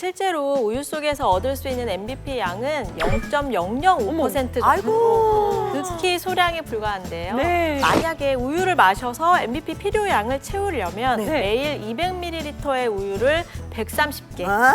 실제로 우유 속에서 얻을 수 있는 MBP 양은 0.005% 정도. 아이고. 극히 소량에 불과한데요. 네. 만약에 우유를 마셔서 MBP 필요량을 채우려면 네. 매일 200ml의 우유를 130개, 아?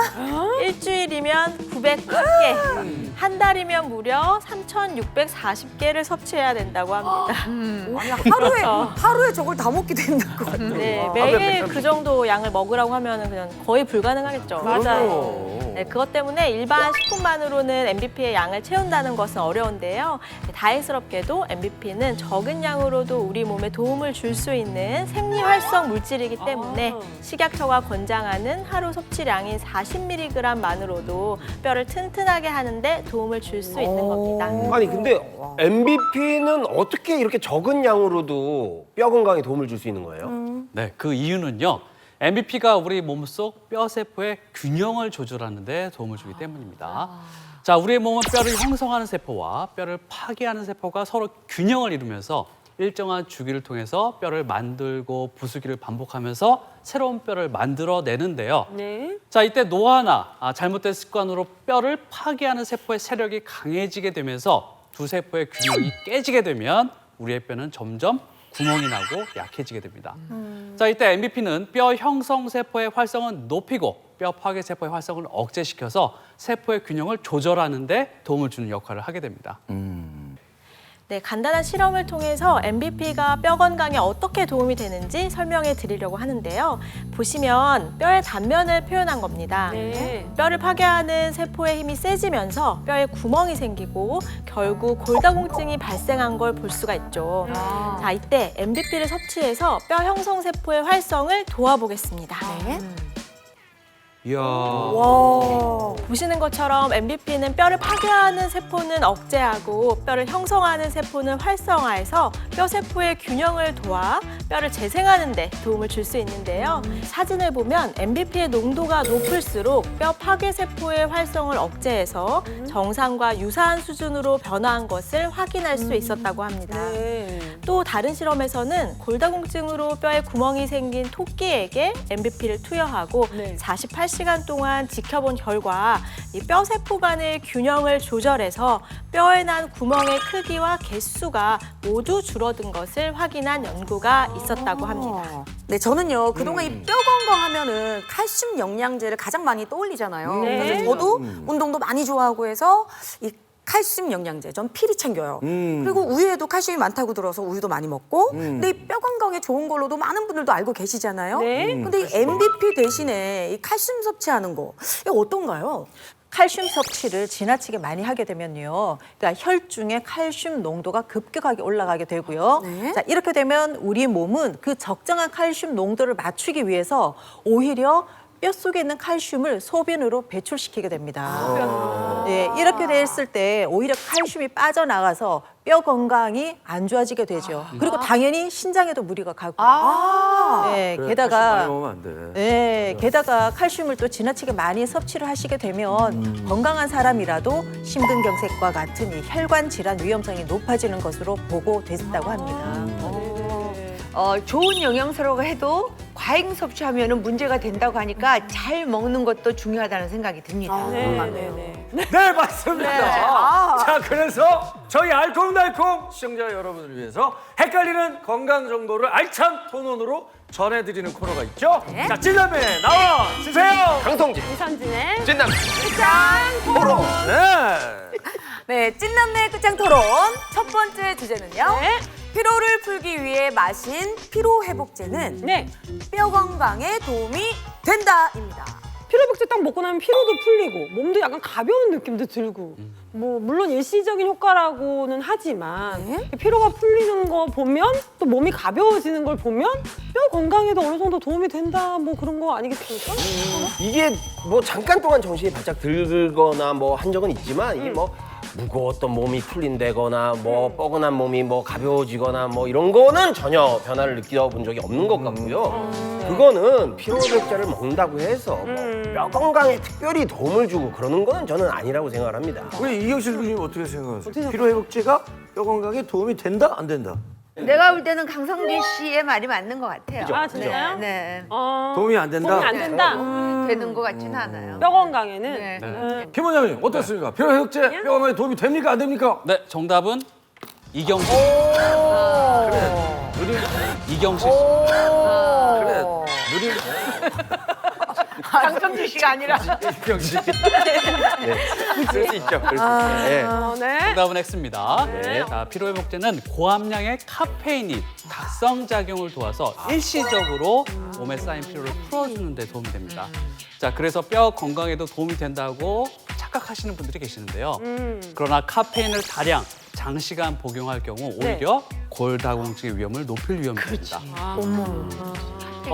일주일이면 900개, 한 달이면 무려 3,640개를 섭취해야 된다고 합니다. 아니, 그렇죠. 하루에 저걸 다 먹게 된다는 것 같아요. 네, 매일 그 정도 양을 먹으라고 하면 그냥 거의 불가능하겠죠. 맞아요. 네, 그것 때문에 일반 식품만으로는 MBP의 양을 채운다는 것은 어려운데요. 다행스럽게도 MBP는 적은 양으로도 우리 몸에 도움을 줄 수 있는 생리활성 물질이기 때문에 식약처가 권장하는 하루 섭취량인 40mg만으로도 뼈를 튼튼하게 하는데 도움을 줄 수 있는 겁니다. 아니 근데 MBP는 어떻게 이렇게 적은 양으로도 뼈 건강에 도움을 줄 수 있는 거예요? 네, 그 이유는요. MBP가 우리 몸속 뼈 세포의 균형을 조절하는 데 도움을 주기 때문입니다. 자, 우리의 몸은 뼈를 형성하는 세포와 뼈를 파괴하는 세포가 서로 균형을 이루면서 일정한 주기를 통해서 뼈를 만들고 부수기를 반복하면서 새로운 뼈를 만들어내는데요. 네. 자, 이때 노화나 잘못된 습관으로 뼈를 파괴하는 세포의 세력이 강해지게 되면서 두 세포의 균형이 깨지게 되면 우리의 뼈는 점점 구멍이 나고 약해지게 됩니다. 자, 이때 MBP는 뼈 형성 세포의 활성은 높이고 뼈 파괴 세포의 활성을 억제시켜서 세포의 균형을 조절하는 데 도움을 주는 역할을 하게 됩니다. 네, 간단한 실험을 통해서 MBP가 뼈 건강에 어떻게 도움이 되는지 설명해 드리려고 하는데요. 보시면 뼈의 단면을 표현한 겁니다. 네. 뼈를 파괴하는 세포의 힘이 세지면서 뼈에 구멍이 생기고 결국 골다공증이 발생한 걸 볼 수가 있죠. 자, 이때 MBP를 섭취해서 뼈 형성 세포의 활성을 도와보겠습니다. 이야. 와. 보시는 것처럼 MBP는 뼈를 파괴하는 세포는 억제하고 뼈를 형성하는 세포는 활성화해서 뼈 세포의 균형을 도와 뼈를 재생하는 데 도움을 줄 수 있는데요. 사진을 보면 MBP의 농도가 높을수록 뼈 파괴 세포의 활성을 억제해서 정상과 유사한 수준으로 변화한 것을 확인할 수 있었다고 합니다. 네. 또 다른 실험에서는 골다공증으로 뼈에 구멍이 생긴 토끼에게 MBP를 투여하고 네. 48시간 동안 지켜본 결과 이 뼈 세포 간의 gun형을 조절해서 뼈에 난 구멍의 크기와 개수가 모두 줄어든 것을 확인한 연구가 있었다고 합니다. 네, 저는요, 그동안 이 뼈 건강하면은 칼슘 영양제를 가장 많이 떠올리잖아요. 네. 그래서 저도 운동도 많이 좋아하고 해서 이 칼슘 영양제, 전 필히 챙겨요. 그리고 우유에도 칼슘이 많다고 들어서 우유도 많이 먹고, 근데 이 뼈 건강에 좋은 걸로도 많은 분들도 알고 계시잖아요. 네. 근데 이 MBP 대신에 이 칼슘 섭취하는 거, 이거 어떤가요? 칼슘 섭취를 지나치게 많이 하게 되면요. 그러니까 혈중의 칼슘 농도가 급격하게 올라가게 되고요. 네. 자, 이렇게 되면 우리 몸은 그 적정한 칼슘 농도를 맞추기 위해서 오히려 뼈 속에 있는 칼슘을 소변으로 배출시키게 됩니다. 네, 이렇게 됐을 때 오히려 칼슘이 빠져나가서 뼈 건강이 안 좋아지게 되죠. 그리고 당연히 신장에도 무리가 가고. 네, 게다가 네, 게다가 칼슘을 또 지나치게 많이 섭취를 하시게 되면 건강한 사람이라도 심근경색과 같은 이 혈관 질환 위험성이 높아지는 것으로 보고됐다고 합니다. 좋은 영양소라고 해도 과잉 섭취하면 문제가 된다고 하니까 잘 먹는 것도 중요하다는 생각이 듭니다. 네. 네, 맞습니다. 자, 그래서 저희 알콩달콩 시청자 여러분을 위해서 헷갈리는 건강 정보를 알찬 토론으로 전해드리는 코너가 있죠. 자, 찐남매 나와 주세요. 강성진, 이선진의 찐남, 토론. 네. 네, 찐남매 끝장 토론. 첫 번째 주제는요. 피로를 풀기 위해 마신 피로회복제는 네. 뼈 건강에 도움이 된다입니다. 피로백제 딱 먹고 나면 피로도 풀리고 몸도 약간 가벼운 느낌도 들고 뭐 물론 일시적인 효과라고는 하지만 피로가 풀리는 거 보면 또 몸이 가벼워지는 걸 보면 뼈 건강에도 어느 정도 도움이 된다 뭐 그런 거 아니겠습니까? 이게 뭐 잠깐 동안 정신이 바짝 들거나 뭐 한 적은 있지만 이게 뭐 무거웠던 몸이 풀린다거나 뭐 뻐근한 몸이 뭐 가벼워지거나 뭐 이런 거는 전혀 변화를 느껴본 적이 없는 것 같고요. 그거는 피로회복제를 먹는다고 해서 뭐 뼈 건강에 특별히 도움을 주고 그러는 거는 저는 아니라고 생각을 합니다. 우리 이경실 교수님 어떻게 생각하세요? 피로회복제가 뼈 건강에 도움이 된다 안 된다? 내가 볼 때는 강성진 씨의 말이 맞는 것 같아요. 아, 진짜요? 네. 도움이 안 된다. 도움이 안 된다. 되는 것 같지는 않아요. 뼈 건강에는. 네. 김 원장님 어떻습니까? 뼈 회복제 뼈 건강에 도움이 됩니까 안 됩니까? 네, 정답은 이경식. 느리 이경식 씨. 그래 느리 강성진 씨가 아니라. 병식. 그럴 수 있죠. 그럴 수 있죠. 예. 네. 정답은 X입니다. 자, 피로회복제는 고함량의 카페인이 각성작용을 도와서 일시적으로 몸에 쌓인 피로를 풀어주는 데 도움이 됩니다. 자, 그래서 뼈 건강에도 도움이 된다고 착각하시는 분들이 계시는데요. 그러나 카페인을 다량 장시간 복용할 경우 오히려 골다공증의 위험을 높일 위험이 있습니다.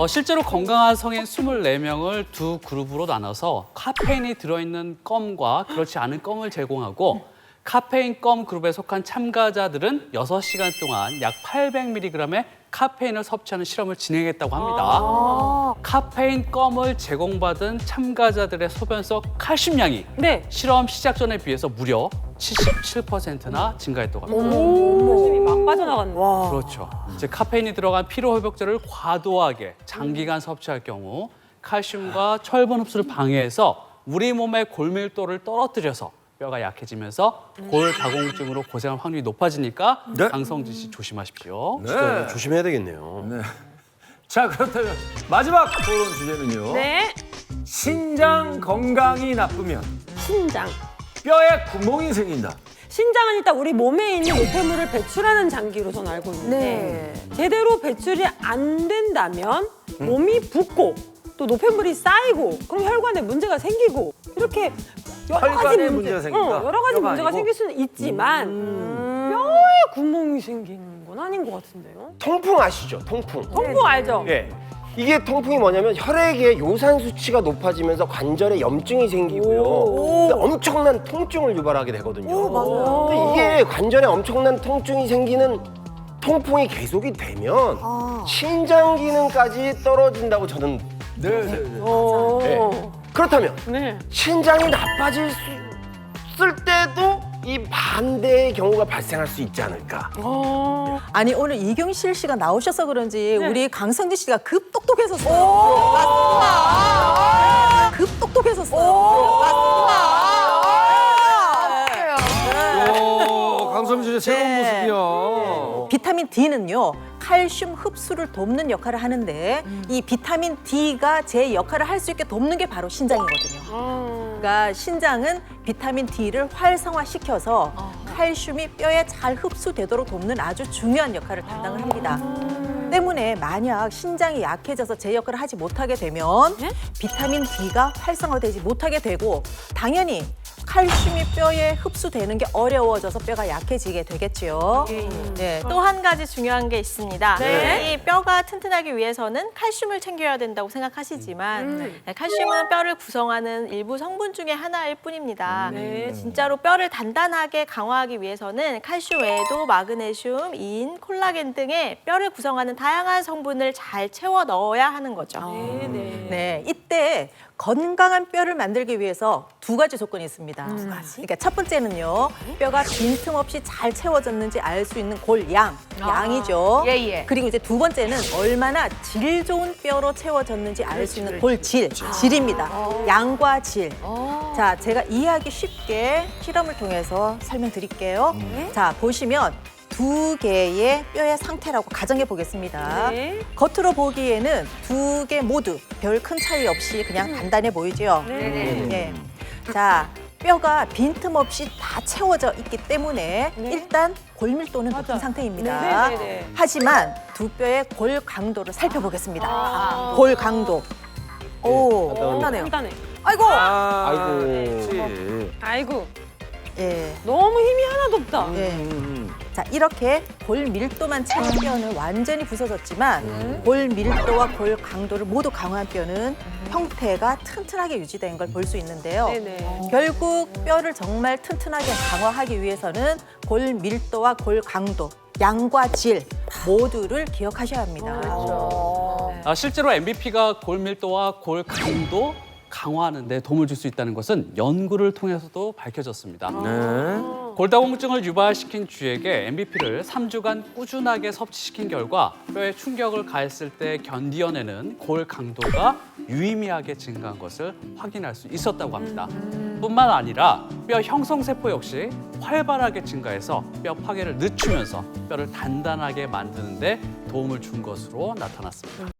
실제로 건강한 성인 24명을 두 그룹으로 나눠서 카페인이 들어있는 껌과 그렇지 않은 껌을 제공하고 카페인 껌 그룹에 속한 참가자들은 6시간 동안 약 800mg의 카페인을 섭취하는 실험을 진행했다고 합니다. 카페인 껌을 제공받은 참가자들의 소변 속 칼슘량이 네. 실험 시작 전에 비해서 무려 77%나 증가했다고 합니다. 칼슘이 막 빠져나갔네. 그렇죠. 즉 카페인이 들어간 피로 회복제를 과도하게 장기간 섭취할 경우 칼슘과 철분 흡수를 방해해서 우리 몸의 골밀도를 떨어뜨려서 뼈가 약해지면서 골다공증으로 고생할 확률이 높아지니까 네. 강성진 씨 조심하십시오. 네. 조심해야 되겠네요. 네. 자 그렇다면 마지막 토론 주제는요. 네. 신장 건강이 나쁘면 신장. 뼈에 구멍이 생긴다. 신장은 일단 우리 몸에 있는 노폐물을 배출하는 장기로 저는 알고 있는데 제대로 배출이 안 된다면 몸이 붓고 또 노폐물이 쌓이고 그럼 혈관에 문제가 생기고 이렇게 여러 가지 혈관에 문제가 생긴다? 여러 가지 뼈가 문제가 아니고? 생길 수는 있지만 뼈에 구멍이 생기는 건 아닌 것 같은데요? 통풍 아시죠? 통풍. 통풍 알죠? 예. 이게 통풍이 뭐냐면 혈액의 요산 수치가 높아지면서 관절에 염증이 생기고요. 근데 엄청난 통증을 유발하게 되거든요. 근데 이게 관절에 엄청난 통증이 생기는 통풍이 계속이 되면 신장 기능까지 떨어진다고 저는 네. 네. 그렇다면 네. 신장이 나빠질 수 있을 때도 이 반대의 경우가 발생할 수 있지 않을까. 아니 오늘 이경실 씨가 나오셔서 그런지 우리 강성진 씨가 급 똑똑해졌어요. 맞습니다. 급 똑똑해졌어요. 오, 강성진의 새로운 모습이야. 비타민 D는요 칼슘 흡수를 돕는 역할을 하는데 이 비타민 D가 제 역할을 할 수 있게 돕는 게 바로 신장이거든요. 그러니까 신장은 비타민 D를 활성화시켜서 칼슘이 뼈에 잘 흡수되도록 돕는 아주 중요한 역할을 담당을 합니다. 때문에 만약 신장이 약해져서 제 역할을 하지 못하게 되면 비타민 D가 활성화되지 못하게 되고 당연히 칼슘이 뼈에 흡수되는 게 어려워져서 뼈가 약해지게 되겠죠. 네. 또 한 가지 중요한 게 있습니다. 이 뼈가 튼튼하기 위해서는 칼슘을 챙겨야 된다고 생각하시지만 칼슘은 뼈를 구성하는 일부 성분 중에 하나일 뿐입니다. 진짜로 뼈를 단단하게 강화하기 위해서는 칼슘 외에도 마그네슘, 인, 콜라겐 등의 뼈를 구성하는 다양한 성분을 잘 채워 넣어야 하는 거죠. 네, 이때 건강한 뼈를 만들기 위해서 두 가지 조건이 있습니다. 두 가지. 그러니까 첫 번째는요, 뼈가 빈틈없이 잘 채워졌는지 알 수 있는 골양, 양이죠. 예. 그리고 이제 두 번째는 얼마나 질 좋은 뼈로 채워졌는지 알 수 있는 골질, 질입니다. 양과 질. 자, 제가 이해하기 쉽게 실험을 통해서 설명드릴게요. 자, 보시면 두 개의 뼈의 상태라고 가정해 보겠습니다. 네. 겉으로 보기에는 두 개 모두 별 큰 차이 없이 그냥 단단해 보이죠? 네. 자, 뼈가 빈틈없이 다 채워져 있기 때문에 일단 골밀도는 높은 상태입니다. 네네네. 하지만 두 뼈의 골 강도를 살펴보겠습니다. 골 강도. 오, 단단해요. 간단해. 아이고! 그렇지. 아이고, 예. 너무 힘이 하나도 없다. 예. 자, 이렇게 골 밀도만 채운 뼈는 완전히 부서졌지만 골 밀도와 골 강도를 모두 강화한 뼈는 형태가 튼튼하게 유지된 걸 볼 수 있는데요. 네네. 결국 뼈를 정말 튼튼하게 강화하기 위해서는 골 밀도와 골 강도, 양과 질 모두를 기억하셔야 합니다. 실제로 MBP가 골 밀도와 골 강도, 강화하는 데 도움을 줄 수 있다는 것은 연구를 통해서도 밝혀졌습니다. 네. 골다공증을 유발시킨 쥐에게 MBP를 3주간 꾸준하게 섭취시킨 결과 뼈에 충격을 가했을 때 견디어내는 골 강도가 유의미하게 증가한 것을 확인할 수 있었다고 합니다. 뿐만 아니라 뼈 형성세포 역시 활발하게 증가해서 뼈 파괴를 늦추면서 뼈를 단단하게 만드는 데 도움을 준 것으로 나타났습니다.